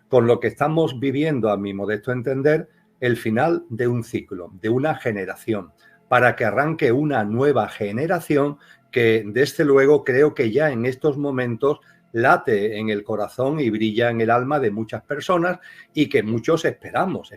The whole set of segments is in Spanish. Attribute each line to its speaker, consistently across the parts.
Speaker 1: con lo que estamos viviendo, a mi modesto entender, el final de un ciclo, de una generación, para que arranque una nueva generación que, desde luego, creo que ya en estos momentos late en el corazón y brilla en el alma de muchas personas y que muchos esperamos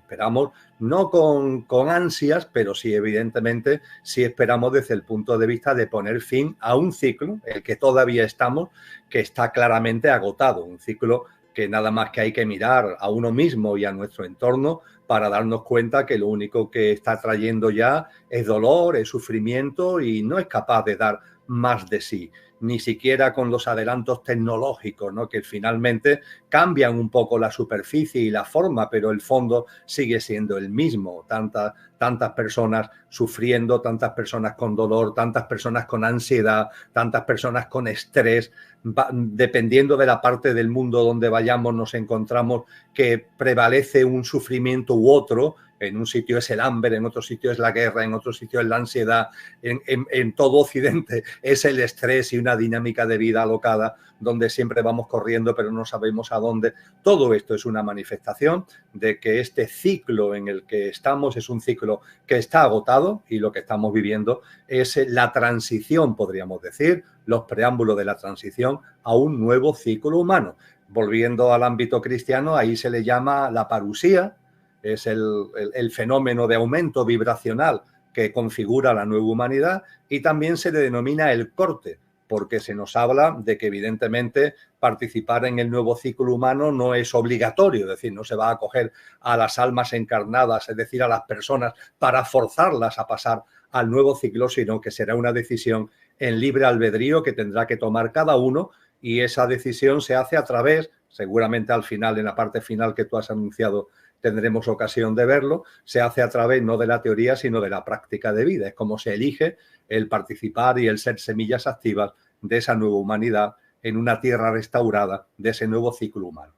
Speaker 1: no con ansias, pero sí, evidentemente, sí esperamos desde el punto de vista de poner fin a un ciclo, el que todavía estamos, que está claramente agotado, un ciclo que nada más que hay que mirar a uno mismo y a nuestro entorno para darnos cuenta que lo único que está trayendo ya es dolor, es sufrimiento y no es capaz de dar más de sí, ni siquiera con los adelantos tecnológicos, ¿no? Que finalmente cambian un poco la superficie y la forma, pero el fondo sigue siendo el mismo. Tantas personas sufriendo, tantas personas con dolor, tantas personas con ansiedad, tantas personas con estrés. Dependiendo de la parte del mundo donde vayamos, nos encontramos que prevalece un sufrimiento u otro. En un sitio es el hambre, en otro sitio es la guerra, en otro sitio es la ansiedad, en todo Occidente es el estrés y una dinámica de vida alocada donde siempre vamos corriendo pero no sabemos a dónde. Todo esto es una manifestación de que este ciclo en el que estamos es un ciclo que está agotado y lo que estamos viviendo es la transición, podríamos decir, los preámbulos de la transición a un nuevo ciclo humano. Volviendo al ámbito cristiano, ahí se le llama la parusía, es el fenómeno de aumento vibracional que configura la nueva humanidad, y también se le denomina el corte, porque se nos habla de que evidentemente participar en el nuevo ciclo humano no es obligatorio, es decir, no se va a acoger a las almas encarnadas, es decir, a las personas para forzarlas a pasar al nuevo ciclo, sino que será una decisión en libre albedrío que tendrá que tomar cada uno, y esa decisión se hace a través, seguramente al final, en la parte final que tú has anunciado, tendremos ocasión de verlo, se hace a través no de la teoría, sino de la práctica de vida. Es como se elige el participar y el ser semillas activas de esa nueva humanidad en una tierra restaurada, de ese nuevo ciclo humano.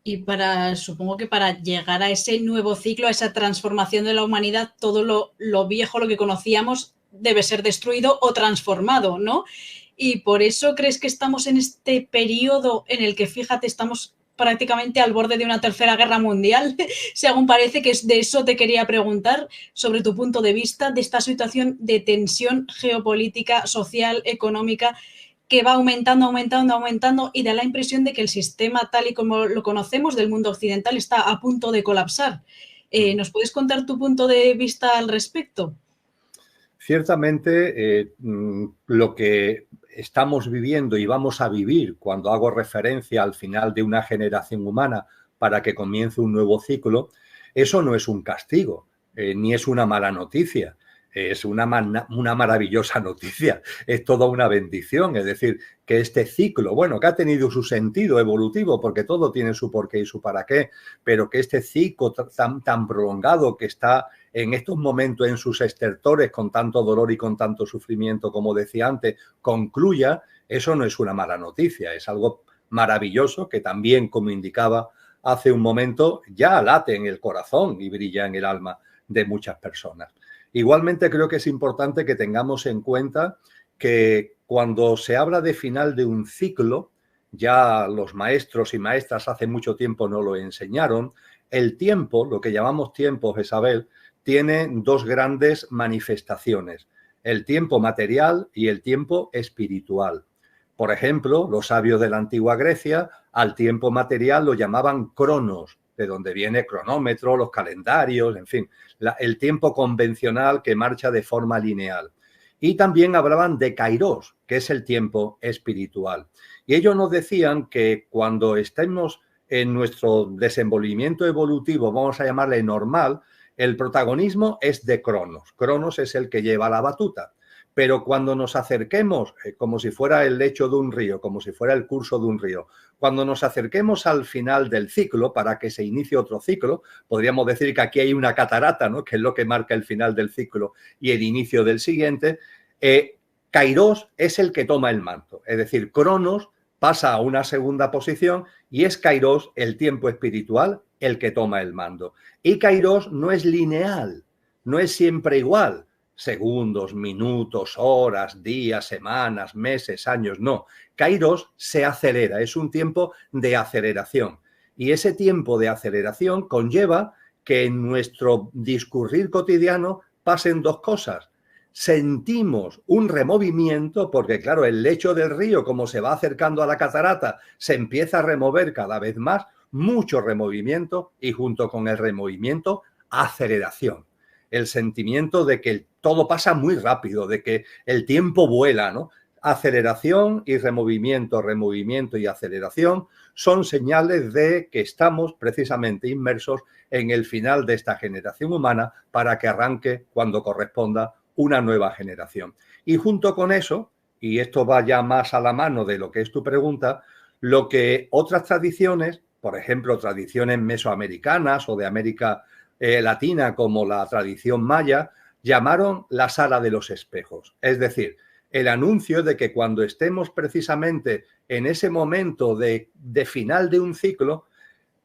Speaker 2: Y supongo que para llegar a ese nuevo ciclo, a esa transformación de la humanidad, todo lo viejo, lo que conocíamos, debe ser destruido o transformado, ¿no? Y por eso crees que estamos en este periodo en el que, fíjate, estamos prácticamente al borde de una tercera guerra mundial, según parece, que es de eso te quería preguntar, sobre tu punto de vista de esta situación de tensión geopolítica, social, económica, que va aumentando y da la impresión de que el sistema tal y como lo conocemos del mundo occidental está a punto de colapsar. ¿Nos puedes contar tu punto de vista al respecto?
Speaker 1: Ciertamente, lo que estamos viviendo y vamos a vivir cuando hago referencia al final de una generación humana para que comience un nuevo ciclo, eso no es un castigo, ni es una mala noticia. Es una maravillosa noticia, es toda una bendición. Es decir, que este ciclo, bueno, que ha tenido su sentido evolutivo, porque todo tiene su porqué y su para qué, pero que este ciclo tan prolongado que está en estos momentos en sus estertores con tanto dolor y con tanto sufrimiento, como decía antes, concluya, eso no es una mala noticia, es algo maravilloso que también, como indicaba hace un momento, ya late en el corazón y brilla en el alma de muchas personas. Igualmente creo que es importante que tengamos en cuenta que cuando se habla de final de un ciclo, ya los maestros y maestras hace mucho tiempo nos lo enseñaron, el tiempo, lo que llamamos tiempo, Isabel, tiene dos grandes manifestaciones, el tiempo material y el tiempo espiritual. Por ejemplo, los sabios de la antigua Grecia al tiempo material lo llamaban cronos, de donde viene cronómetro, los calendarios, en fin, el tiempo convencional que marcha de forma lineal. Y también hablaban de kairos, que es el tiempo espiritual. Y ellos nos decían que cuando estemos en nuestro desenvolvimiento evolutivo, vamos a llamarle normal, el protagonismo es de Cronos. Cronos es el que lleva la batuta. Pero cuando nos acerquemos, como si fuera el lecho de un río, como si fuera el curso de un río, cuando nos acerquemos al final del ciclo, para que se inicie otro ciclo, podríamos decir que aquí hay una catarata, ¿no?, que es lo que marca el final del ciclo y el inicio del siguiente, Kairos es el que toma el manto. Es decir, Cronos pasa a una segunda posición y es Kairos, el tiempo espiritual, el que toma el mando. Y Kairos no es lineal, no es siempre igual. Segundos, minutos, horas, días, semanas, meses, años, no. Kairos se acelera, es un tiempo de aceleración. Y ese tiempo de aceleración conlleva que en nuestro discurrir cotidiano pasen dos cosas. Sentimos un removimiento, porque claro, el lecho del río, como se va acercando a la catarata, se empieza a remover cada vez más, mucho removimiento, y junto con el removimiento, aceleración. El sentimiento de que todo pasa muy rápido, de que el tiempo vuela, ¿no? Aceleración y removimiento, removimiento y aceleración son señales de que estamos precisamente inmersos en el final de esta generación humana para que arranque cuando corresponda una nueva generación. Y junto con eso, y esto va ya más a la mano de lo que es tu pregunta, lo que otras tradiciones, por ejemplo, tradiciones mesoamericanas o de América Latina, como la tradición maya, llamaron la sala de los espejos. Es decir, el anuncio de que cuando estemos precisamente en ese momento de final de un ciclo,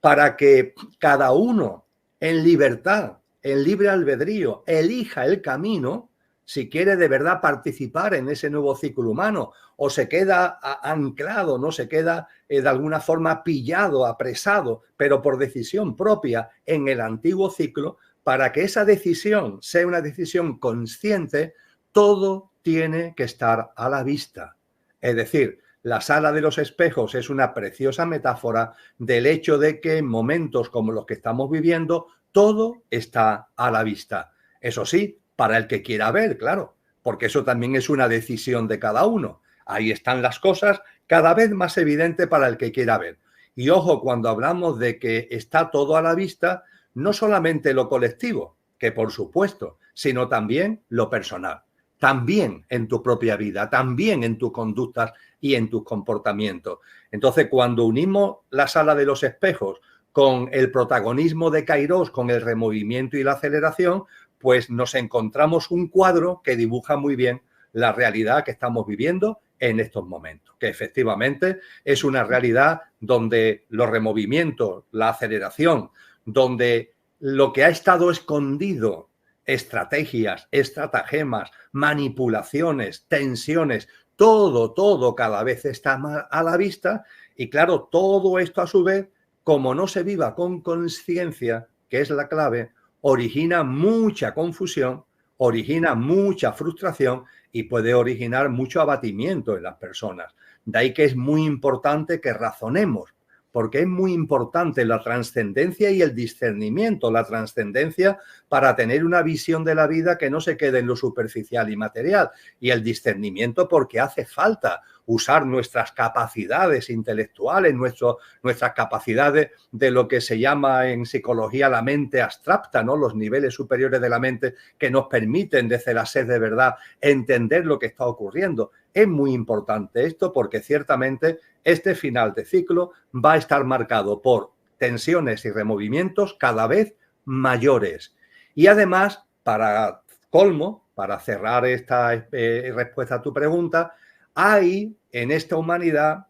Speaker 1: para que cada uno en libertad, en libre albedrío, elija el camino, si quiere de verdad participar en ese nuevo ciclo humano o se queda anclado, no se queda de alguna forma pillado, apresado, pero por decisión propia en el antiguo ciclo, para que esa decisión sea una decisión consciente, todo tiene que estar a la vista. Es decir, la sala de los espejos es una preciosa metáfora del hecho de que en momentos como los que estamos viviendo, todo está a la vista. Eso sí, para el que quiera ver, claro, porque eso también es una decisión de cada uno. Ahí están las cosas cada vez más evidentes para el que quiera ver. Y ojo, cuando hablamos de que está todo a la vista, no solamente lo colectivo, que por supuesto, sino también lo personal. También en tu propia vida, también en tus conductas y en tus comportamientos. Entonces, cuando unimos la sala de los espejos con el protagonismo de Kairos, con el removimiento y la aceleración, pues nos encontramos un cuadro que dibuja muy bien la realidad que estamos viviendo en estos momentos, que efectivamente es una realidad donde los removimientos, la aceleración, donde lo que ha estado escondido, estrategias, estratagemas, manipulaciones, tensiones, todo cada vez está más a la vista y claro, todo esto a su vez, como no se viva con conciencia, que es la clave, origina mucha confusión, origina mucha frustración y puede originar mucho abatimiento en las personas. De ahí que es muy importante que razonemos, porque es muy importante la trascendencia y el discernimiento, la trascendencia para tener una visión de la vida que no se quede en lo superficial y material, y el discernimiento porque hace falta usar nuestras capacidades intelectuales, nuestras capacidades de lo que se llama en psicología la mente abstracta, ¿no? Los niveles superiores de la mente que nos permiten desde la sed de verdad entender lo que está ocurriendo. Es muy importante esto porque ciertamente este final de ciclo va a estar marcado por tensiones y removimientos cada vez mayores. Y además, para colmo, para cerrar esta respuesta a tu pregunta, hay en esta humanidad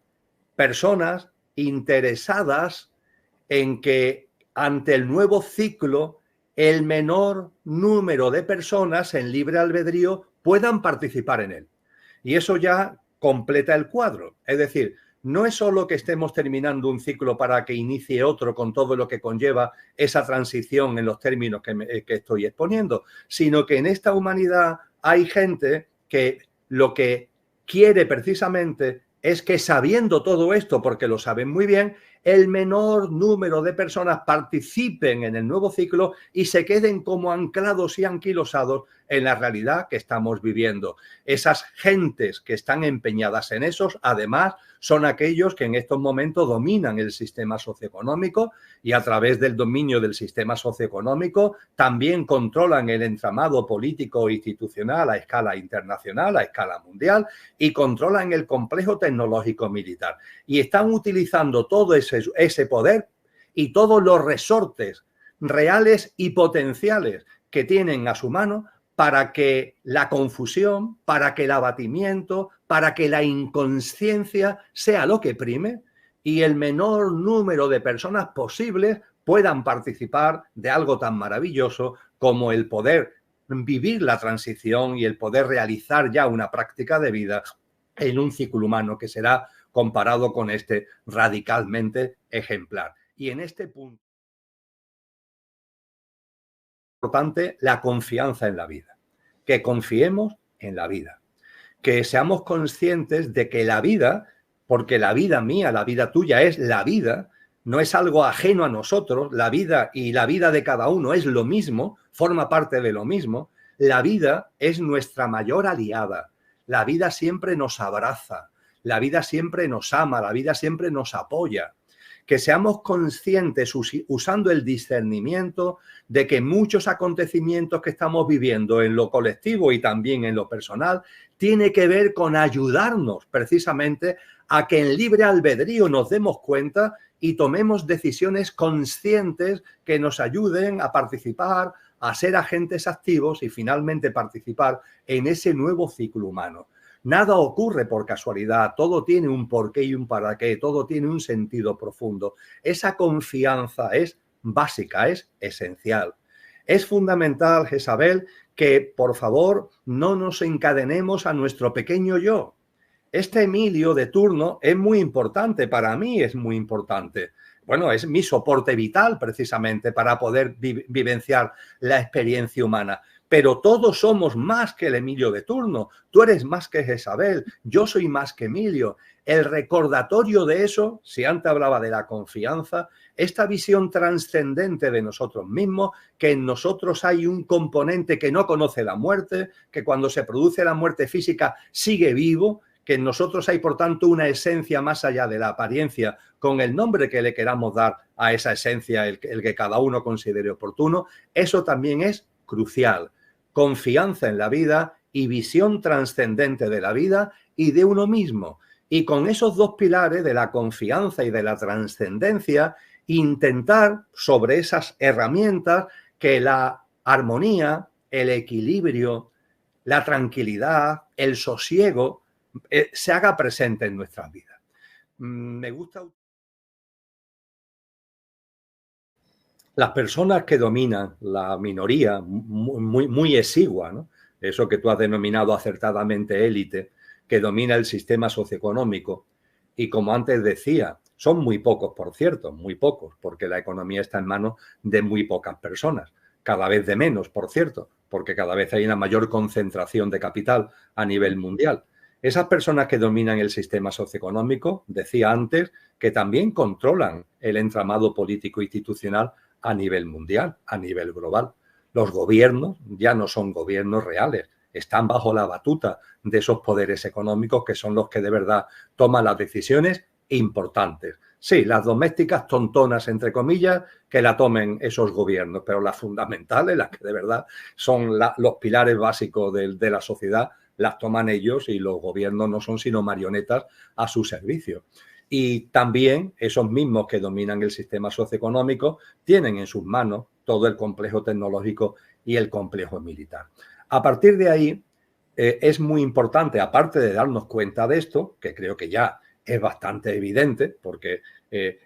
Speaker 1: personas interesadas en que ante el nuevo ciclo el menor número de personas en libre albedrío puedan participar en él. Y eso ya completa el cuadro. Es decir, no es solo que estemos terminando un ciclo para que inicie otro con todo lo que conlleva esa transición en los términos que estoy exponiendo, sino que en esta humanidad hay gente que lo que quiere precisamente es que sabiendo todo esto, porque lo saben muy bien, el menor número de personas participen en el nuevo ciclo y se queden como anclados y anquilosados en la realidad que estamos viviendo. Esas gentes que están empeñadas en esos, además, son aquellos que en estos momentos dominan el sistema socioeconómico y a través del dominio del sistema socioeconómico también controlan el entramado político e institucional a escala internacional, a escala mundial y controlan el complejo tecnológico militar. Y están utilizando todo ese poder y todos los resortes reales y potenciales que tienen a su mano para que la confusión, para que el abatimiento, para que la inconsciencia sea lo que prime y el menor número de personas posibles puedan participar de algo tan maravilloso como el poder vivir la transición y el poder realizar ya una práctica de vida en un ciclo humano que será comparado con este radicalmente ejemplar. Y en este punto es importante la confianza en la vida, que confiemos en la vida, que seamos conscientes de que la vida, porque la vida mía, la vida tuya es la vida, no es algo ajeno a nosotros, la vida y la vida de cada uno es lo mismo, forma parte de lo mismo, la vida es nuestra mayor aliada, la vida siempre nos abraza, la vida siempre nos ama, la vida siempre nos apoya. Que seamos conscientes, usando el discernimiento, de que muchos acontecimientos que estamos viviendo en lo colectivo y también en lo personal, tiene que ver con ayudarnos precisamente a que en libre albedrío nos demos cuenta y tomemos decisiones conscientes que nos ayuden a participar, a ser agentes activos y finalmente participar en ese nuevo ciclo humano. Nada ocurre por casualidad, todo tiene un porqué y un para qué, todo tiene un sentido profundo. Esa confianza es básica, es esencial. Es fundamental, Jezabel, que por favor no nos encadenemos a nuestro pequeño yo. Este Emilio de turno es muy importante, para mí es muy importante. Bueno, es mi soporte vital precisamente para poder vivenciar la experiencia humana. Pero todos somos más que el Emilio de turno. Tú eres más que Jezabel, yo soy más que Emilio. El recordatorio de eso, si antes hablaba de la confianza, esta visión trascendente de nosotros mismos, que en nosotros hay un componente que no conoce la muerte, que cuando se produce la muerte física sigue vivo, que en nosotros hay, por tanto, una esencia más allá de la apariencia, con el nombre que le queramos dar a esa esencia, el que cada uno considere oportuno, eso también es crucial. Confianza en la vida y visión trascendente de la vida y de uno mismo. Y con esos dos pilares de la confianza y de la trascendencia, intentar sobre esas herramientas que la armonía, el equilibrio, la tranquilidad, el sosiego, se haga presente en nuestras vidas. Me gusta. Las personas que dominan la minoría, muy exigua, ¿no? Eso que tú has denominado acertadamente élite, que domina el sistema socioeconómico, y como antes decía, son muy pocos, por cierto, muy pocos, porque la economía está en manos de muy pocas personas, cada vez de menos, por cierto, porque cada vez hay una mayor concentración de capital a nivel mundial. Esas personas que dominan el sistema socioeconómico, decía antes, que también controlan el entramado político institucional a nivel mundial, a nivel global. Los gobiernos ya no son gobiernos reales, están bajo la batuta de esos poderes económicos que son los que de verdad toman las decisiones importantes. Sí, las domésticas tontonas, entre comillas, que la tomen esos gobiernos, pero las fundamentales, las que de verdad son los pilares básicos de la sociedad, las toman ellos y los gobiernos no son sino marionetas a su servicio. Y también esos mismos que dominan el sistema socioeconómico tienen en sus manos todo el complejo tecnológico y el complejo militar. A partir de ahí es muy importante, aparte de darnos cuenta de esto, que creo que ya es bastante evidente, porque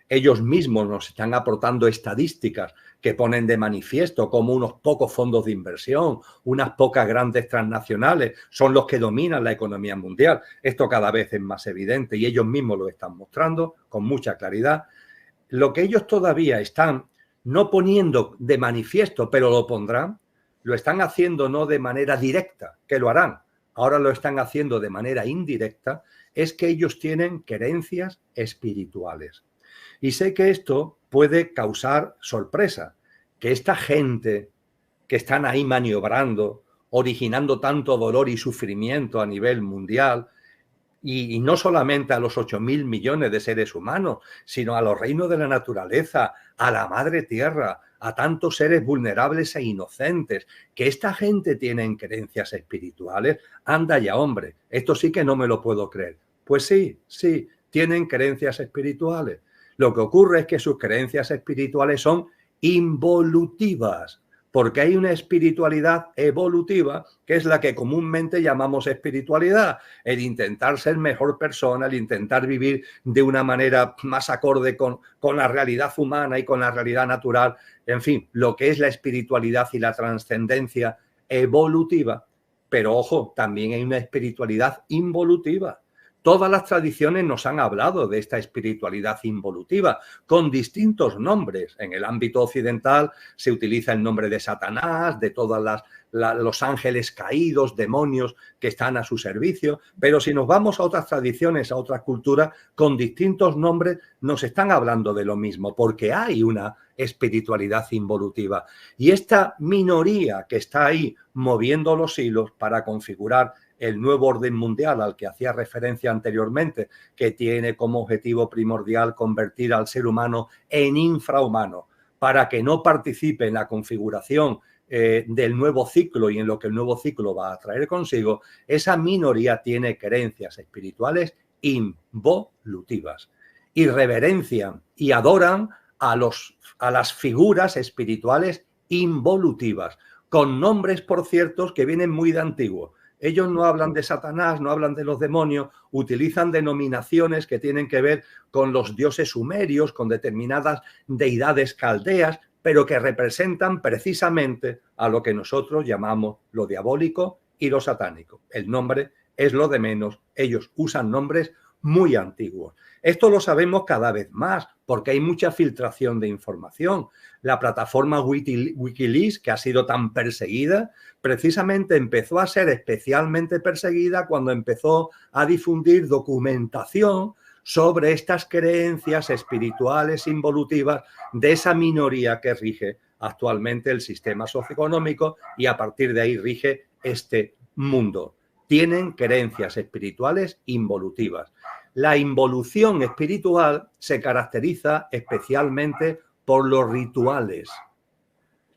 Speaker 1: ellos mismos nos están aportando estadísticas que ponen de manifiesto cómo unos pocos fondos de inversión, unas pocas grandes transnacionales son los que dominan la economía mundial. Esto cada vez es más evidente y ellos mismos lo están mostrando con mucha claridad. Lo que ellos todavía están no poniendo de manifiesto, pero lo pondrán, lo están haciendo no de manera directa, que lo harán, ahora lo están haciendo de manera indirecta, es que ellos tienen creencias espirituales. Y sé que esto puede causar sorpresa, que esta gente que están ahí maniobrando, originando tanto dolor y sufrimiento a nivel mundial, y no solamente a los 8.000 millones de seres humanos, sino a los reinos de la naturaleza, a la madre tierra, a tantos seres vulnerables e inocentes, que esta gente tiene creencias espirituales. Anda ya, hombre, esto sí que no me lo puedo creer. Pues sí, tienen creencias espirituales. Lo que ocurre es que sus creencias espirituales son involutivas, porque hay una espiritualidad evolutiva, que es la que comúnmente llamamos espiritualidad, el intentar ser mejor persona, el intentar vivir de una manera más acorde con la realidad humana y con la realidad natural, en fin, lo que es la espiritualidad y la trascendencia evolutiva. Pero ojo, también hay una espiritualidad involutiva, Todas las tradiciones nos han hablado de esta espiritualidad involutiva con distintos nombres. En el ámbito occidental se utiliza el nombre de Satanás, de todos los ángeles caídos, demonios que están a su servicio, pero si nos vamos a otras tradiciones, a otras culturas, con distintos nombres nos están hablando de lo mismo, porque hay una espiritualidad involutiva. Y esta minoría que está ahí moviendo los hilos para configurar el nuevo orden mundial al que hacía referencia anteriormente, que tiene como objetivo primordial convertir al ser humano en infrahumano, para que no participe en la configuración del nuevo ciclo y en lo que el nuevo ciclo va a traer consigo, esa minoría tiene creencias espirituales involutivas y reverencian y adoran a las figuras espirituales involutivas, con nombres, por cierto, que vienen muy de antiguo. Ellos no hablan de Satanás, no hablan de los demonios, utilizan denominaciones que tienen que ver con los dioses sumerios, con determinadas deidades caldeas, pero que representan precisamente a lo que nosotros llamamos lo diabólico y lo satánico. El nombre es lo de menos, ellos usan nombres muy antiguos. Esto lo sabemos cada vez más porque hay mucha filtración de información. La plataforma Wikileaks, que ha sido tan perseguida, precisamente empezó a ser especialmente perseguida cuando empezó a difundir documentación sobre estas creencias espirituales involutivas de esa minoría que rige actualmente el sistema socioeconómico y a partir de ahí rige este mundo. Tienen creencias espirituales involutivas. La involución espiritual se caracteriza especialmente por los rituales.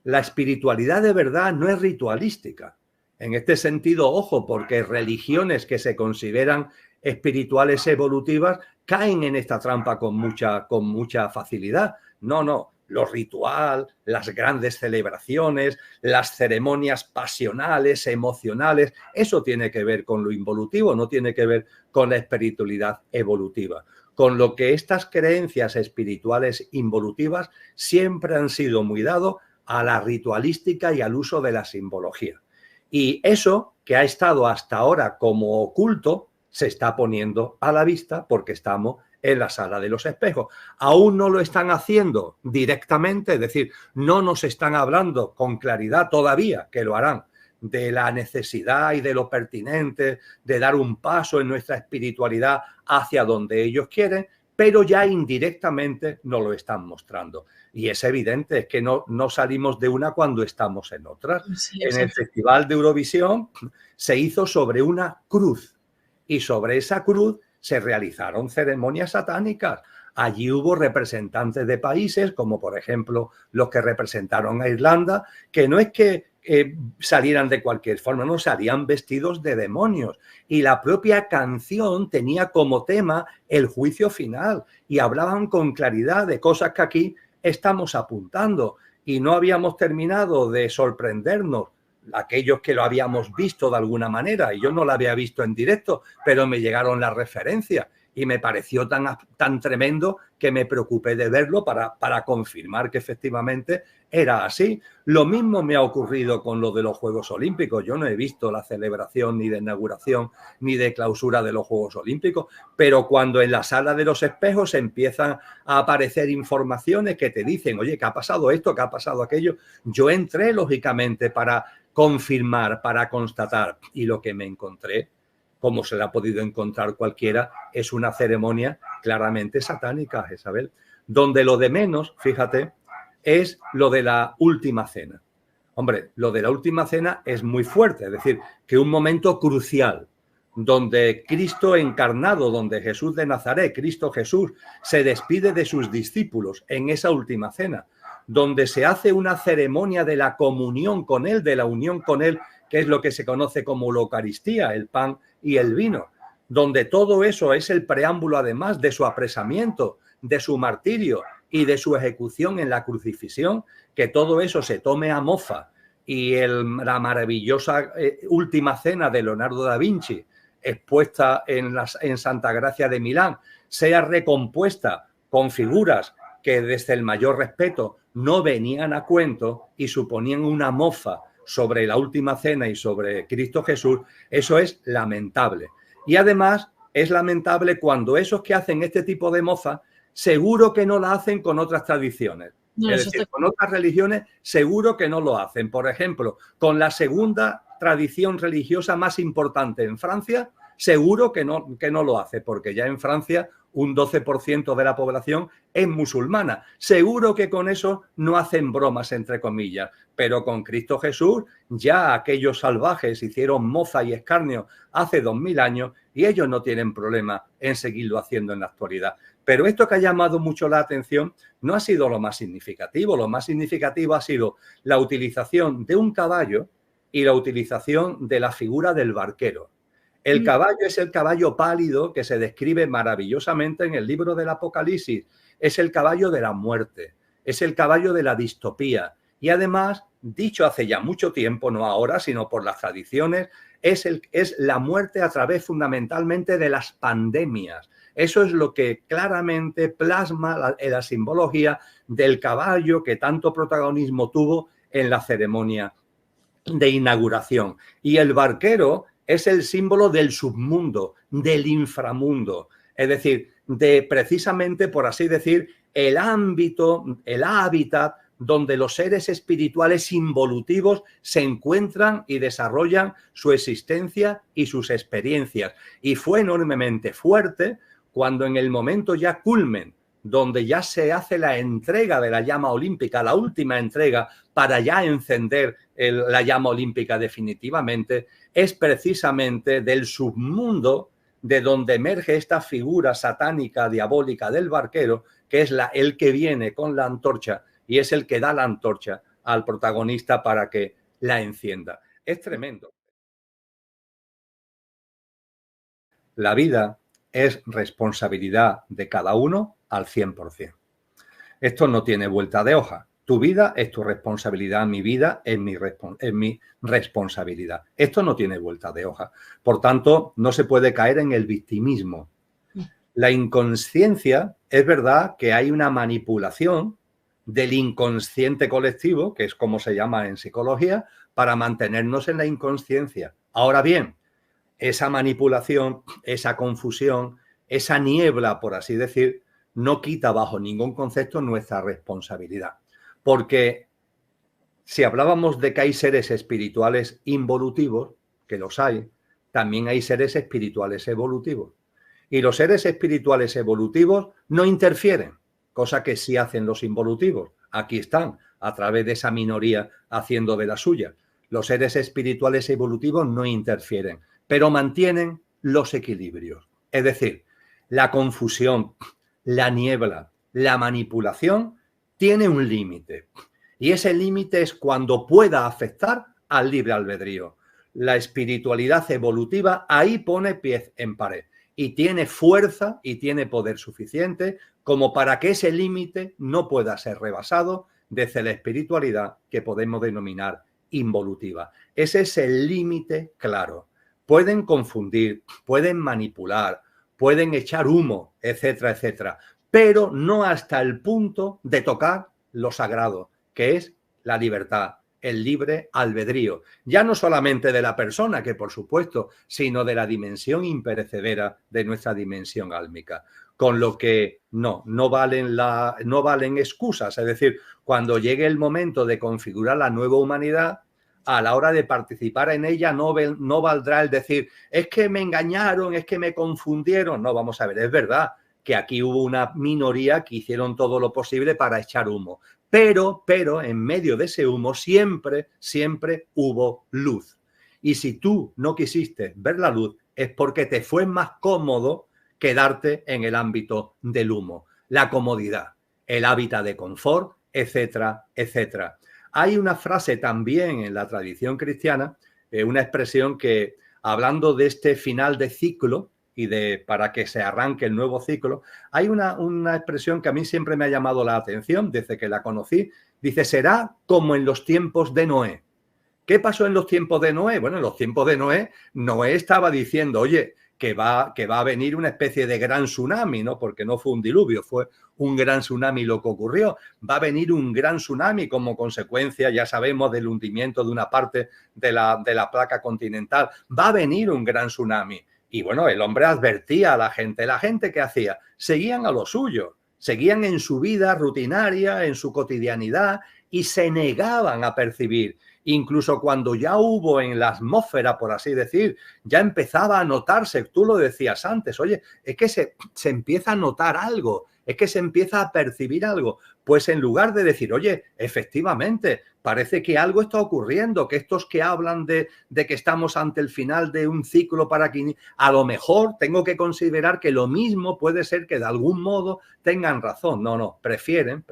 Speaker 1: La espiritualidad de verdad no es ritualística. En este sentido, ojo, porque religiones que se consideran espirituales evolutivas caen en esta trampa con mucha facilidad. No. Lo ritual, las grandes celebraciones, las ceremonias pasionales, emocionales, eso tiene que ver con lo involutivo, no tiene que ver con la espiritualidad evolutiva. Con lo que estas creencias espirituales involutivas siempre han sido muy dados a la ritualística y al uso de la simbología. Y eso que ha estado hasta ahora como oculto se está poniendo a la vista porque estamos en la sala de los espejos. Aún no lo están haciendo directamente, es decir, no nos están hablando con claridad todavía, que lo harán, de la necesidad y de lo pertinente de dar un paso en nuestra espiritualidad hacia donde ellos quieren, pero ya indirectamente nos lo están mostrando. Y es evidente, es que no salimos de una cuando estamos en otras. Sí, en el Festival de Eurovisión se hizo sobre una cruz y sobre esa cruz se realizaron ceremonias satánicas. Allí hubo representantes de países, como por ejemplo los que representaron a Irlanda, que no es que salieran de cualquier forma, no, salían vestidos de demonios. Y la propia canción tenía como tema el juicio final y hablaban con claridad de cosas que aquí estamos apuntando. Y no habíamos terminado de sorprendernos aquellos que lo habíamos visto de alguna manera, y yo no lo había visto en directo, pero me llegaron las referencias y me pareció tan tremendo que me preocupé de verlo para confirmar que efectivamente era así. Lo mismo me ha ocurrido con lo de los Juegos Olímpicos. Yo no he visto la celebración ni de inauguración ni de clausura de los Juegos Olímpicos, pero cuando en la sala de los espejos empiezan a aparecer informaciones que te dicen, oye, ¿qué ha pasado esto? ¿Qué ha pasado aquello? Yo entré lógicamente para confirmar, para constatar, y lo que me encontré, como se le ha podido encontrar cualquiera, es una ceremonia claramente satánica, Isabel, donde lo de menos, fíjate, es lo de la última cena. Hombre, lo de la última cena es muy fuerte, es decir, que un momento crucial donde Cristo encarnado, donde Jesús de Nazaret, Cristo Jesús, se despide de sus discípulos en esa última cena, donde se hace una ceremonia de la comunión con Él, de la unión con Él, que es lo que se conoce como la Eucaristía, el pan y el vino, donde todo eso es el preámbulo además de su apresamiento, de su martirio y de su ejecución en la crucifixión, que todo eso se tome a mofa y la maravillosa última cena de Leonardo da Vinci, expuesta en Santa Gracia de Milán, sea recompuesta con figuras que desde el mayor respeto no venían a cuento y suponían una mofa sobre la última cena y sobre Cristo Jesús, eso es lamentable. Y además es lamentable cuando esos que hacen este tipo de mofa seguro que no la hacen con otras tradiciones.
Speaker 2: No,
Speaker 1: Es decir, con otras religiones seguro que no lo hacen. Por ejemplo, con la segunda tradición religiosa más importante en Francia, seguro que no lo hace, porque ya en Francia un 12% de la población es musulmana. Seguro que con eso no hacen bromas, entre comillas, pero con Cristo Jesús ya aquellos salvajes hicieron mofa y escarnio hace 2000 años y ellos no tienen problema en seguirlo haciendo en la actualidad. Pero esto que ha llamado mucho la atención no ha sido lo más significativo. Lo más significativo ha sido la utilización de un caballo y la utilización de la figura del barquero. El caballo es el caballo pálido que se describe maravillosamente en el libro del Apocalipsis. Es el caballo de la muerte, es el caballo de la distopía. Y además, dicho hace ya mucho tiempo, no ahora, sino por las tradiciones, es la muerte a través fundamentalmente de las pandemias. Eso es lo que claramente plasma la simbología del caballo que tanto protagonismo tuvo en la ceremonia de inauguración. Y el barquero es el símbolo del submundo, del inframundo, es decir, de precisamente, por así decir, el ámbito, el hábitat donde los seres espirituales involutivos se encuentran y desarrollan su existencia y sus experiencias. Y fue enormemente fuerte cuando en el momento ya culmen, donde ya se hace la entrega de la llama olímpica, la última entrega para ya encender la llama olímpica definitivamente, es precisamente del submundo de donde emerge esta figura satánica, diabólica del barquero, que es el que viene con la antorcha y es el que da la antorcha al protagonista para que la encienda. Es tremendo. La vida es responsabilidad de cada uno al 100%. Esto no tiene vuelta de hoja. Tu vida es tu responsabilidad, mi vida es mi responsabilidad. Esto no tiene vuelta de hoja. Por tanto, no se puede caer en el victimismo. La inconsciencia, es verdad que hay una manipulación del inconsciente colectivo, que es como se llama en psicología, para mantenernos en la inconsciencia. Ahora bien, esa manipulación, esa confusión, esa niebla, por así decir, no quita bajo ningún concepto nuestra responsabilidad. Porque si hablábamos de que hay seres espirituales involutivos, que los hay, también hay seres espirituales evolutivos. Y los seres espirituales evolutivos no interfieren, cosa que sí hacen los involutivos. Aquí están, a través de esa minoría haciendo de la suya. Los seres espirituales evolutivos no interfieren, pero mantienen los equilibrios. Es decir, la confusión, la niebla, la manipulación tiene un límite. Y ese límite es cuando pueda afectar al libre albedrío. La espiritualidad evolutiva ahí pone pie en pared y tiene fuerza y tiene poder suficiente como para que ese límite no pueda ser rebasado desde la espiritualidad que podemos denominar involutiva. Ese es el límite claro. Pueden confundir, pueden manipular, pueden echar humo, etcétera, etcétera, pero no hasta el punto de tocar lo sagrado, que es la libertad, el libre albedrío. Ya no solamente de la persona, que por supuesto, sino de la dimensión imperecedera de nuestra dimensión álmica. Con lo que no valen excusas. Es decir, cuando llegue el momento de configurar la nueva humanidad, a la hora de participar en ella no valdrá el decir, es que me engañaron, es que me confundieron. No, vamos a ver, es verdad que aquí hubo una minoría que hicieron todo lo posible para echar humo. Pero en medio de ese humo siempre hubo luz. Y si tú no quisiste ver la luz, es porque te fue más cómodo quedarte en el ámbito del humo. La comodidad, el hábitat de confort, etcétera, etcétera. Hay una frase también en la tradición cristiana, una expresión que, hablando de este final de ciclo y para que se arranque el nuevo ciclo, hay una expresión que a mí siempre me ha llamado la atención desde que la conocí. Dice, será como en los tiempos de Noé. ¿Qué pasó en los tiempos de Noé? Bueno, en los tiempos de Noé, Noé estaba diciendo, oye, que va a venir una especie de gran tsunami, ¿no? Porque no fue un diluvio, fue un gran tsunami lo que ocurrió. Va a venir un gran tsunami como consecuencia, ya sabemos, del hundimiento de una parte de la placa continental. Va a venir un gran tsunami. Y bueno, el hombre advertía a la gente ¿qué hacía? Seguían a lo suyo, seguían en su vida rutinaria, en su cotidianidad y se negaban a percibir. Incluso cuando ya hubo en la atmósfera, por así decir, ya empezaba a notarse, tú lo decías antes, oye, es que se empieza a notar algo, es que se empieza a percibir algo. Pues en lugar de decir, oye, efectivamente, parece que algo está ocurriendo, que estos que hablan de que estamos ante el final de un ciclo para que a lo mejor tengo que considerar que lo mismo puede ser que de algún modo tengan razón. No, prefieren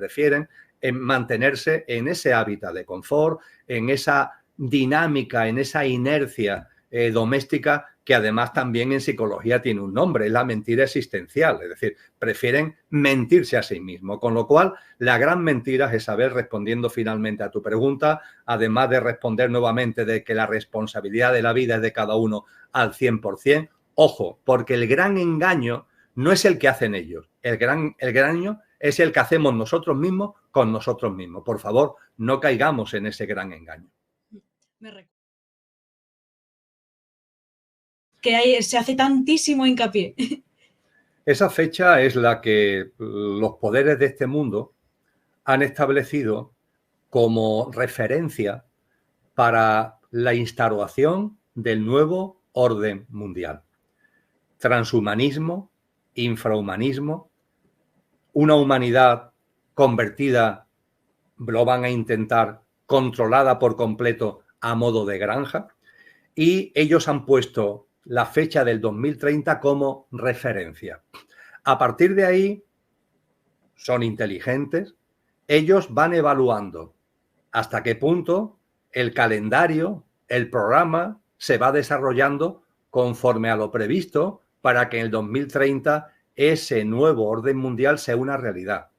Speaker 1: mantenerse en ese hábitat de confort, en esa dinámica, en esa inercia doméstica, que además también en psicología tiene un nombre, es la mentira existencial, es decir, prefieren mentirse a sí mismos, con lo cual la gran mentira es saber, respondiendo finalmente a tu pregunta, además de responder nuevamente de que la responsabilidad de la vida es de cada uno al 100%, ojo, porque el gran engaño no es el que hacen ellos, el gran engaño es el que hacemos nosotros mismos con nosotros mismos. Por favor, no caigamos en ese gran engaño.
Speaker 2: Que se hace tantísimo hincapié.
Speaker 1: Esa fecha es la que los poderes de este mundo han establecido como referencia para la instauración del nuevo orden mundial. Transhumanismo, infrahumanismo, una humanidad convertida, lo van a intentar, controlada por completo a modo de granja, y ellos han puesto la fecha del 2030 como referencia. A partir de ahí, son inteligentes, ellos van evaluando hasta qué punto el calendario, el programa, se va desarrollando conforme a lo previsto para que en el 2030 ese nuevo orden mundial sea una realidad.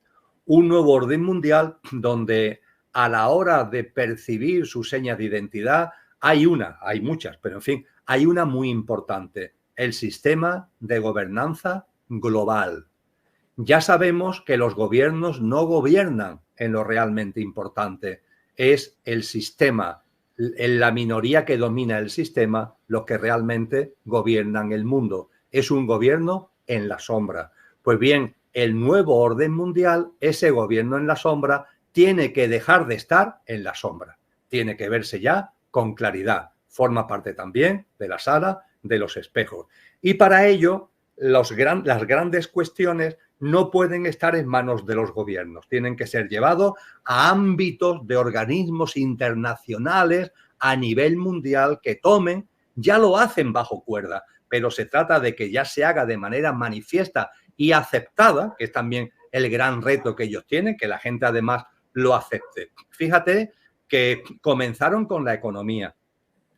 Speaker 1: Un nuevo orden mundial donde a la hora de percibir sus señas de identidad hay muchas, pero en fin, hay una muy importante, el sistema de gobernanza global. Ya sabemos que los gobiernos no gobiernan en lo realmente importante, es el sistema, en la minoría que domina el sistema, los que realmente gobiernan el mundo. Es un gobierno en la sombra. Pues bien, el nuevo orden mundial, ese gobierno en la sombra, tiene que dejar de estar en la sombra. Tiene que verse ya con claridad. Forma parte también de la sala de los espejos. Y para ello, las grandes cuestiones no pueden estar en manos de los gobiernos. Tienen que ser llevados a ámbitos de organismos internacionales a nivel mundial que tomen, ya lo hacen bajo cuerda, pero se trata de que ya se haga de manera manifiesta y aceptada, que es también el gran reto que ellos tienen, que la gente además lo acepte. Fíjate que comenzaron con la economía.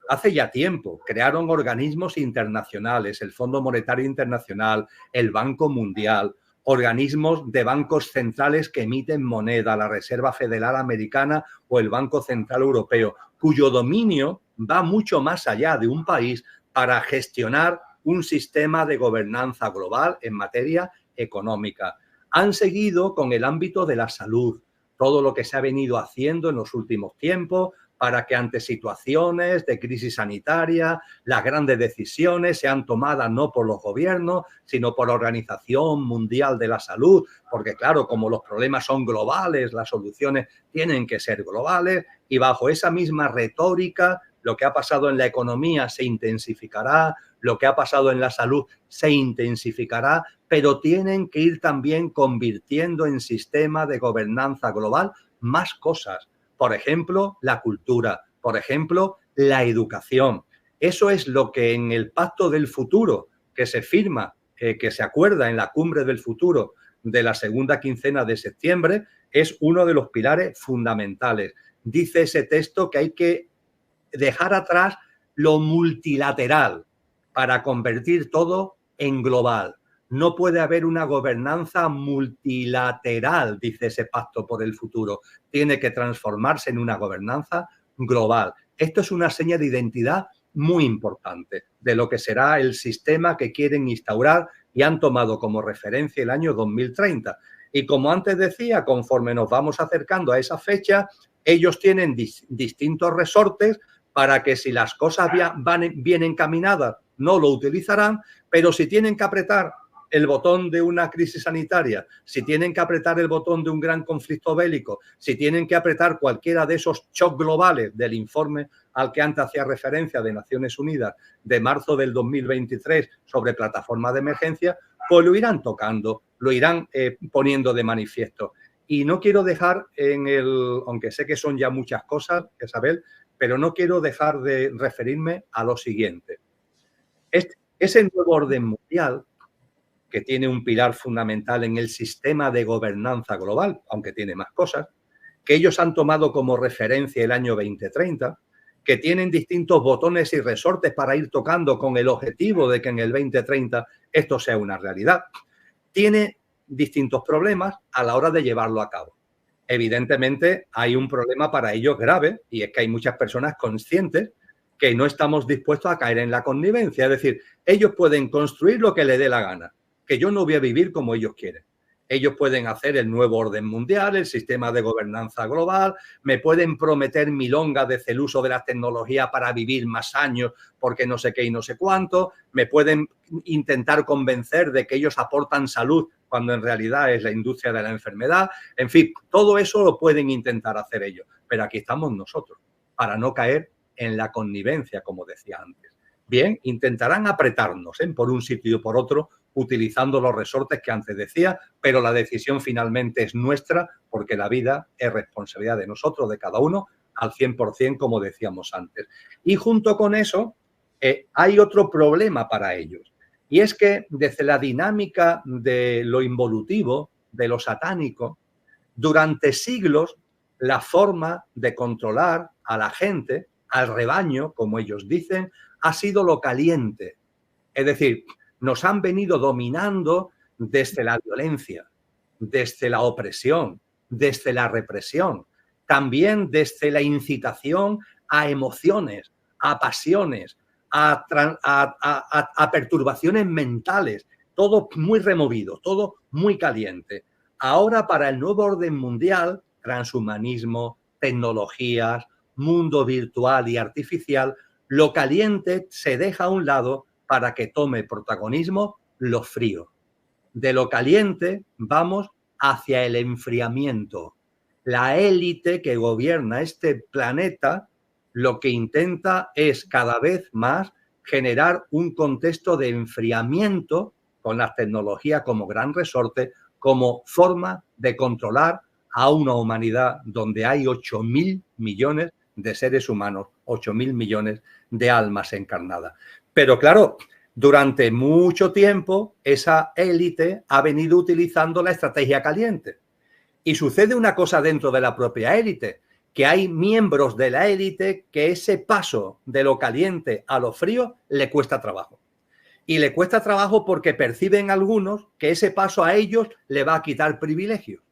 Speaker 1: Hace ya tiempo crearon organismos internacionales, el Fondo Monetario Internacional, el Banco Mundial, organismos de bancos centrales que emiten moneda, la Reserva Federal Americana o el Banco Central Europeo, cuyo dominio va mucho más allá de un país para gestionar un sistema de gobernanza global en materia económica. Han seguido con el ámbito de la salud, todo lo que se ha venido haciendo en los últimos tiempos para que ante situaciones de crisis sanitaria las grandes decisiones sean tomadas no por los gobiernos, sino por la Organización Mundial de la Salud, porque claro, como los problemas son globales, las soluciones tienen que ser globales, y bajo esa misma retórica lo que ha pasado en la economía se intensificará, lo que ha pasado en la salud se intensificará, pero tienen que ir también convirtiendo en sistema de gobernanza global más cosas. Por ejemplo, la cultura, por ejemplo, la educación. Eso es lo que en el Pacto del Futuro que se firma, que se acuerda en la Cumbre del Futuro de la segunda quincena de septiembre, es uno de los pilares fundamentales. Dice ese texto que hay que dejar atrás lo multilateral para convertir todo en global. No puede haber una gobernanza multilateral, dice ese Pacto por el Futuro. Tiene que transformarse en una gobernanza global. Esto es una seña de identidad muy importante de lo que será el sistema que quieren instaurar y han tomado como referencia el año 2030. Y como antes decía, conforme nos vamos acercando a esa fecha, ellos tienen distintos resortes para que si las cosas van bien encaminadas no lo utilizarán, pero si tienen que apretar el botón de una crisis sanitaria, si tienen que apretar el botón de un gran conflicto bélico, si tienen que apretar cualquiera de esos shocks globales del informe al que antes hacía referencia de Naciones Unidas de marzo del 2023 sobre plataformas de emergencia, pues lo irán tocando, lo irán poniendo de manifiesto. Y no quiero dejar aunque sé que son ya muchas cosas, Isabel, pero no quiero dejar de referirme a lo siguiente. Ese nuevo orden mundial, que tiene un pilar fundamental en el sistema de gobernanza global, aunque tiene más cosas, que ellos han tomado como referencia el año 2030, que tienen distintos botones y resortes para ir tocando con el objetivo de que en el 2030 esto sea una realidad, tiene distintos problemas a la hora de llevarlo a cabo. Evidentemente, hay un problema para ellos grave, y es que hay muchas personas conscientes que no estamos dispuestos a caer en la connivencia. Es decir, ellos pueden construir lo que les dé la gana, que yo no voy a vivir como ellos quieren. Ellos pueden hacer el nuevo orden mundial, el sistema de gobernanza global, me pueden prometer milongas de el uso de la tecnología para vivir más años porque no sé qué y no sé cuánto, me pueden intentar convencer de que ellos aportan salud cuando en realidad es la industria de la enfermedad. En fin, todo eso lo pueden intentar hacer ellos, pero aquí estamos nosotros para no caer en la connivencia, como decía antes. Bien, intentarán apretarnos por un sitio y por otro, utilizando los resortes que antes decía, pero la decisión finalmente es nuestra, porque la vida es responsabilidad de nosotros, de cada uno, al 100%, como decíamos antes. Y junto con eso, hay otro problema para ellos, y es que desde la dinámica de lo involutivo, de lo satánico, durante siglos, la forma de controlar a la gente, al rebaño, como ellos dicen, ha sido lo caliente. Es decir, nos han venido dominando desde la violencia, desde la opresión, desde la represión, también desde la incitación a emociones, a pasiones, a perturbaciones mentales, todo muy removido, todo muy caliente. Ahora, para el nuevo orden mundial, transhumanismo, tecnologías, mundo virtual y artificial, lo caliente se deja a un lado para que tome protagonismo lo frío. De lo caliente vamos hacia el enfriamiento. La élite que gobierna este planeta lo que intenta es cada vez más generar un contexto de enfriamiento con las tecnologías como gran resorte, como forma de controlar a una humanidad donde hay 8.000 millones de seres humanos, 8.000 millones de almas encarnadas. Pero claro, durante mucho tiempo esa élite ha venido utilizando la estrategia caliente. Y sucede una cosa dentro de la propia élite, que hay miembros de la élite que ese paso de lo caliente a lo frío le cuesta trabajo. Y le cuesta trabajo porque perciben algunos que ese paso a ellos le va a quitar privilegios.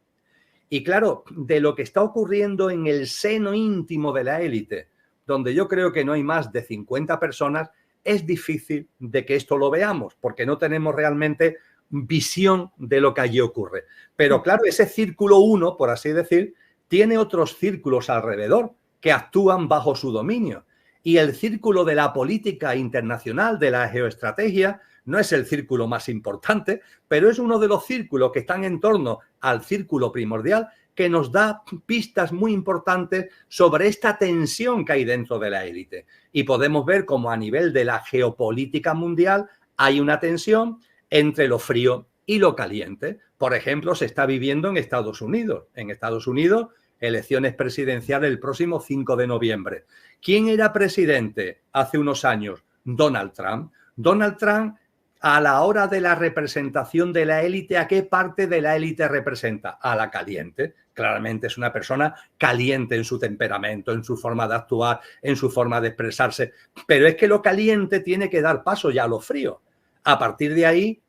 Speaker 1: Y claro, de lo que está ocurriendo en el seno íntimo de la élite, donde yo creo que no hay más de 50 personas, es difícil de que esto lo veamos, porque no tenemos realmente visión de lo que allí ocurre. Pero claro, ese círculo 1, por así decir, tiene otros círculos alrededor que actúan bajo su dominio. Y el círculo de la política internacional, de la geoestrategia, no es el círculo más importante, pero es uno de los círculos que están en torno al círculo primordial, que nos da pistas muy importantes sobre esta tensión que hay dentro de la élite. Y podemos ver cómo a nivel de la geopolítica mundial hay una tensión entre lo frío y lo caliente. Por ejemplo, se está viviendo en Estados Unidos. En Estados Unidos, elecciones presidenciales el próximo 5 de noviembre. ¿Quién era presidente hace unos años? Donald Trump. Donald Trump, a la hora de la representación de la élite, ¿a qué parte de la élite representa? A la caliente. Claramente es una persona caliente en su temperamento, en su forma de actuar, en su forma de expresarse. Pero es que lo caliente tiene que dar paso ya a lo frío. A partir de ahí,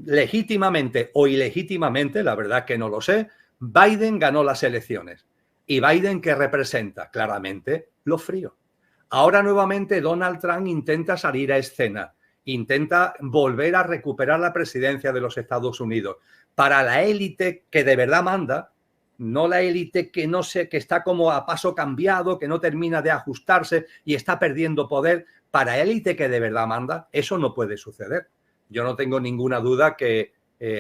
Speaker 1: legítimamente o ilegítimamente, la verdad que no lo sé, Biden ganó las elecciones. ¿Y Biden qué representa? Claramente lo frío. Ahora nuevamente Donald Trump intenta salir a escena, intenta volver a recuperar la presidencia de los Estados Unidos. Para la élite que de verdad manda, no la élite que no sé, que está como a paso cambiado, que no termina de ajustarse y está perdiendo poder. para élite que de verdad manda, eso no puede suceder. Yo no tengo ninguna duda que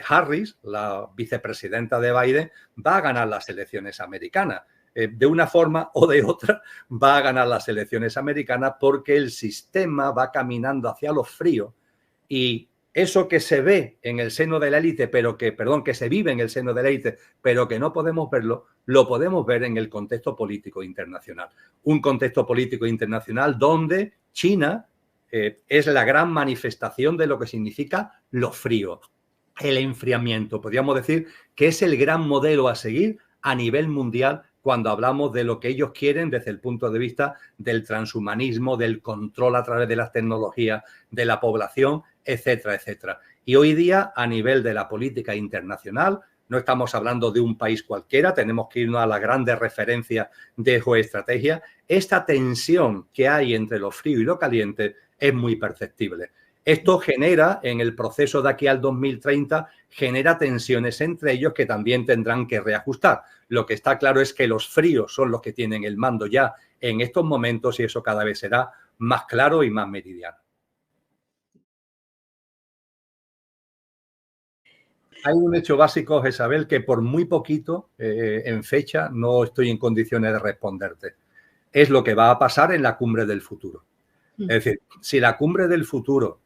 Speaker 1: Harris, la vicepresidenta de Biden, va a ganar las elecciones americanas. De una forma o de otra va a ganar las elecciones americanas porque el sistema va caminando hacia lo frío y eso que se ve en el seno de la élite, que se vive en el seno de la élite, pero que no podemos verlo, lo podemos ver en el contexto político internacional. Un contexto político internacional donde China es la gran manifestación de lo que significa lo frío, el enfriamiento. Podríamos decir que es el gran modelo a seguir a nivel mundial cuando hablamos de lo que ellos quieren desde el punto de vista del transhumanismo, del control a través de las tecnologías de la población, etcétera, etcétera. Y hoy día, a nivel de la política internacional, no estamos hablando de un país cualquiera, tenemos que irnos a las grandes referencias de geoestrategia. Esta tensión que hay entre lo frío y lo caliente es muy perceptible. Esto genera, en el proceso de aquí al 2030, genera tensiones entre ellos que también tendrán que reajustar. Lo que está claro es que los fríos son los que tienen el mando ya en estos momentos y eso cada vez será más claro y más meridiano. Hay un hecho básico, Isabel, que por muy poquito en fecha no estoy en condiciones de responderte. Es lo que va a pasar en la cumbre del futuro. Es decir, si la cumbre del futuro,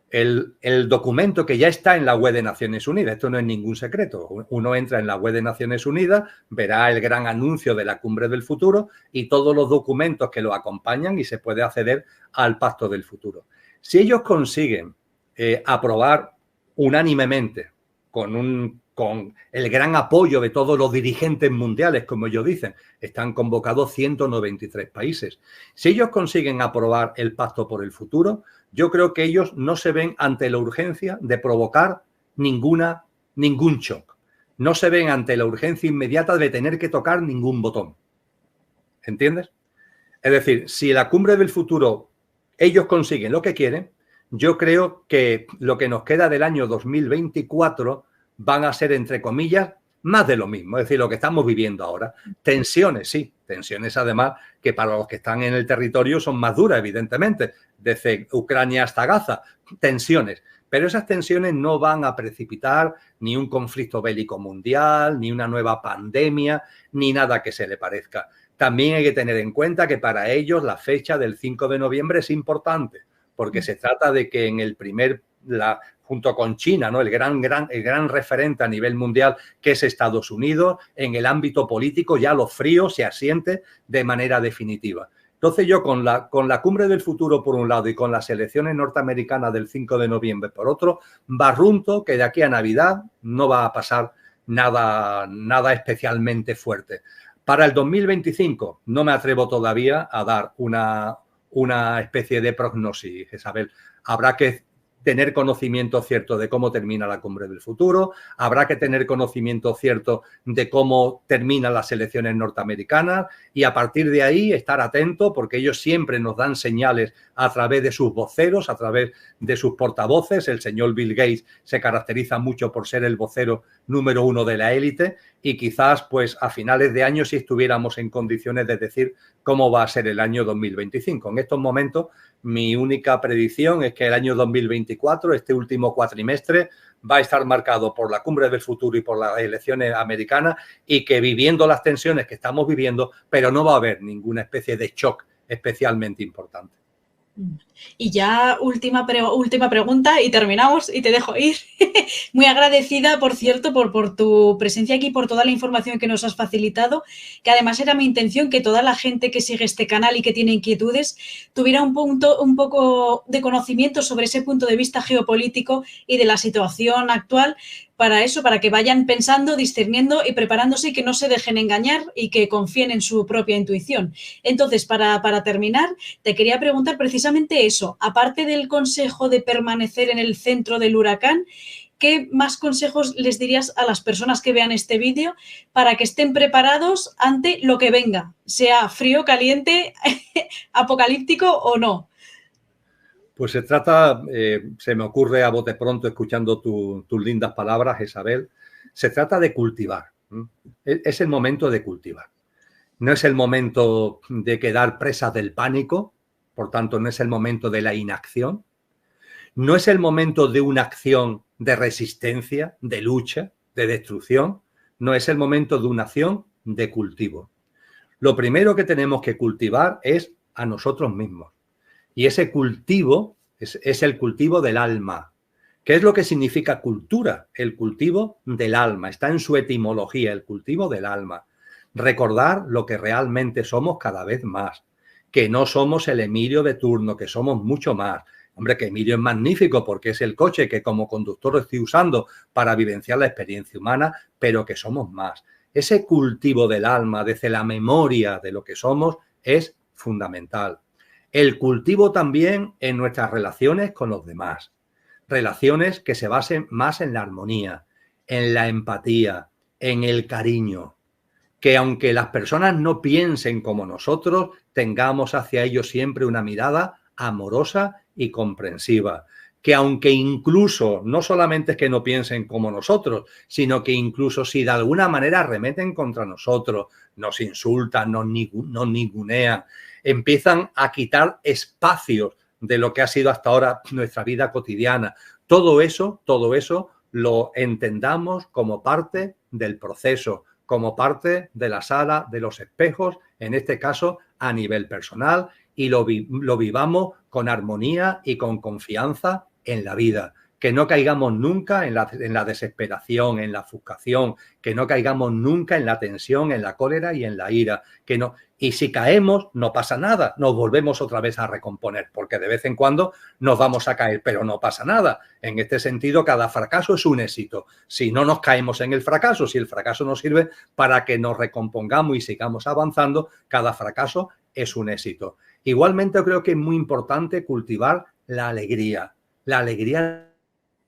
Speaker 1: el documento que ya está en la web de Naciones Unidas, esto no es ningún secreto, uno entra en la web de Naciones Unidas, verá el gran anuncio de la cumbre del futuro y todos los documentos que lo acompañan y se puede acceder al pacto del futuro. Si ellos consiguen aprobar unánimemente con el gran apoyo de todos los dirigentes mundiales, como ellos dicen, están convocados 193 países. Si ellos consiguen aprobar el Pacto por el Futuro, yo creo que ellos no se ven ante la urgencia de provocar ningún shock. No se ven ante la urgencia inmediata de tener que tocar ningún botón. ¿Entiendes? Es decir, si la cumbre del futuro ellos consiguen lo que quieren, yo creo que lo que nos queda del año 2024 van a ser, entre comillas, más de lo mismo. Es decir, lo que estamos viviendo ahora. Tensiones, sí. Tensiones, además, que para los que están en el territorio son más duras, evidentemente. Desde Ucrania hasta Gaza. Tensiones. Pero esas tensiones no van a precipitar ni un conflicto bélico mundial, ni una nueva pandemia, ni nada que se le parezca. También hay que tener en cuenta que para ellos la fecha del 5 de noviembre es importante, porque se trata de que en el junto con China, ¿no? el gran referente a nivel mundial que es Estados Unidos, en el ámbito político ya lo frío se asiente de manera definitiva. Entonces yo con la cumbre del futuro por un lado y con las elecciones norteamericanas del 5 de noviembre por otro, barrunto que de aquí a Navidad no va a pasar nada especialmente fuerte. Para el 2025 no me atrevo todavía a dar una especie de prognosis, Isabel. Habrá que tener conocimiento cierto de cómo termina la cumbre del futuro, habrá que tener conocimiento cierto de cómo terminan las elecciones norteamericanas y a partir de ahí estar atento porque ellos siempre nos dan señales a través de sus voceros, a través de sus portavoces. El señor Bill Gates se caracteriza mucho por ser el vocero número uno de la élite y quizás pues a finales de año si estuviéramos en condiciones de decir cómo va a ser el año 2025. En estos momentos mi única predicción es que el año 2024, este último cuatrimestre, va a estar marcado por la cumbre del futuro y por las elecciones americanas y que viviendo las tensiones que estamos viviendo, pero no va a haber ninguna especie de shock especialmente importante.
Speaker 2: Y ya última pregunta y terminamos y te dejo ir. Muy agradecida, por cierto, por tu presencia aquí, por toda la información que nos has facilitado, que además era mi intención que toda la gente que sigue este canal y que tiene inquietudes tuviera un poco de conocimiento sobre ese punto de vista geopolítico y de la situación actual, para eso, para que vayan pensando, discerniendo y preparándose y que no se dejen engañar y que confíen en su propia intuición. Entonces, para terminar, te quería preguntar precisamente eso. Aparte del consejo de permanecer en el centro del huracán, ¿qué más consejos les dirías a las personas que vean este vídeo para que estén preparados ante lo que venga, sea frío, caliente, apocalíptico o no?
Speaker 1: Pues se trata, se me ocurre a bote pronto escuchando tus lindas palabras, Isabel, se trata de cultivar. Es el momento de cultivar. No es el momento de quedar presas del pánico, por tanto no es el momento de la inacción, no es el momento de una acción de resistencia, de lucha, de destrucción, no es el momento de una acción de cultivo. Lo primero que tenemos que cultivar es a nosotros mismos. Y ese cultivo es el cultivo del alma. ¿Qué es lo que significa cultura? El cultivo del alma. Está en su etimología, el cultivo del alma. Recordar lo que realmente somos cada vez más. Que no somos el Emilio de turno, que somos mucho más. Hombre, que Emilio es magnífico porque es el coche que como conductor estoy usando para vivenciar la experiencia humana, pero que somos más. Ese cultivo del alma, desde la memoria de lo que somos, es fundamental. El cultivo también en nuestras relaciones con los demás. Relaciones que se basen más en la armonía, en la empatía, en el cariño. Que aunque las personas no piensen como nosotros, tengamos hacia ellos siempre una mirada amorosa y comprensiva. Que aunque incluso no solamente es que no piensen como nosotros, sino que incluso si de alguna manera arremeten contra nosotros, nos insultan, nos ningunean, empiezan a quitar espacios de lo que ha sido hasta ahora nuestra vida cotidiana. Todo eso lo entendamos como parte del proceso, como parte de la sala de los espejos, en este caso a nivel personal, y lo vivamos con armonía y con confianza en la vida. Que no caigamos nunca en la desesperación, en la ofuscación, que no caigamos nunca en la tensión, en la cólera y en la ira. Y si caemos, no pasa nada, nos volvemos otra vez a recomponer, porque de vez en cuando nos vamos a caer, pero no pasa nada. En este sentido, cada fracaso es un éxito. Si no nos caemos en el fracaso, si el fracaso nos sirve para que nos recompongamos y sigamos avanzando, cada fracaso es un éxito. Igualmente creo que es muy importante cultivar la alegría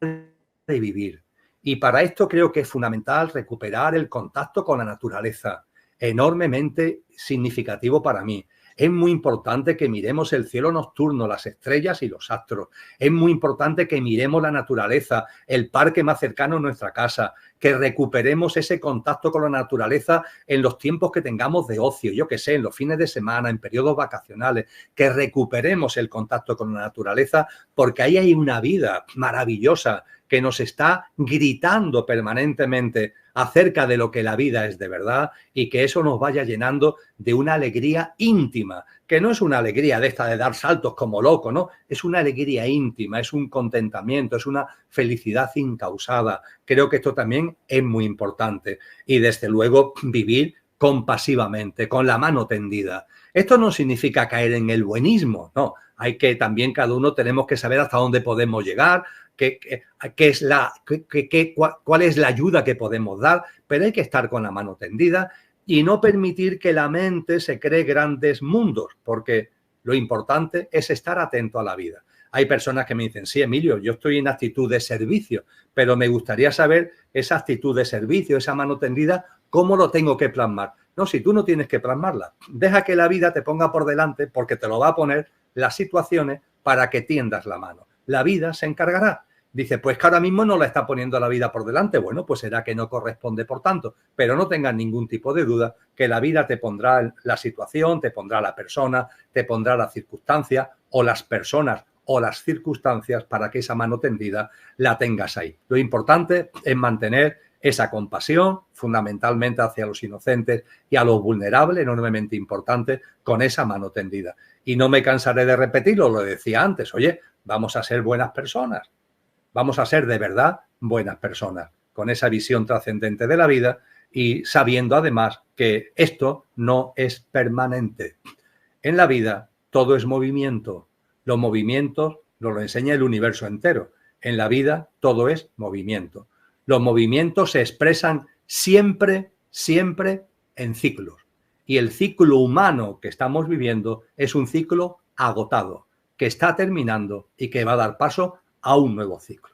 Speaker 1: de vivir. Y para esto creo que es fundamental recuperar el contacto con la naturaleza, enormemente significativo para mí. Es muy importante que miremos el cielo nocturno, las estrellas y los astros. Es muy importante que miremos la naturaleza, el parque más cercano a nuestra casa, que recuperemos ese contacto con la naturaleza en los tiempos que tengamos de ocio, yo qué sé, en los fines de semana, en periodos vacacionales, que recuperemos el contacto con la naturaleza, porque ahí hay una vida maravillosa que nos está gritando permanentemente acerca de lo que la vida es de verdad, y que eso nos vaya llenando de una alegría íntima, que no es una alegría de esta de dar saltos como loco, ¿no? Es una alegría íntima, es un contentamiento, es una felicidad incausada. Creo que esto también es muy importante. Y desde luego vivir compasivamente, con la mano tendida. Esto no significa caer en el buenismo, no. Hay que también cada uno tenemos que saber hasta dónde podemos llegar, cuál es la ayuda que podemos dar, pero hay que estar con la mano tendida y no permitir que la mente se cree grandes mundos, porque lo importante es estar atento a la vida. Hay personas que me dicen, sí, Emilio, yo estoy en actitud de servicio, pero me gustaría saber esa actitud de servicio, esa mano tendida, ¿cómo lo tengo que plasmar? No, si tú no tienes que plasmarla, deja que la vida te ponga por delante, porque te lo va a poner las situaciones para que tiendas la mano. La vida se encargará. Dice, pues que ahora mismo no la está poniendo la vida por delante. Bueno, pues será que no corresponde por tanto. Pero no tengas ningún tipo de duda que la vida te pondrá la situación, te pondrá la persona, te pondrá la circunstancia o las personas o las circunstancias para que esa mano tendida la tengas ahí. Lo importante es mantener esa compasión, fundamentalmente hacia los inocentes y a los vulnerables, enormemente importante, con esa mano tendida. Y no me cansaré de repetirlo, lo decía antes, oye, vamos a ser buenas personas, vamos a ser de verdad buenas personas, con esa visión trascendente de la vida y sabiendo además que esto no es permanente. En la vida todo es movimiento, los movimientos nos lo enseña el universo entero, en la vida todo es movimiento. Los movimientos se expresan siempre en ciclos. Y el ciclo humano que estamos viviendo es un ciclo agotado, que está terminando y que va a dar paso a un nuevo ciclo.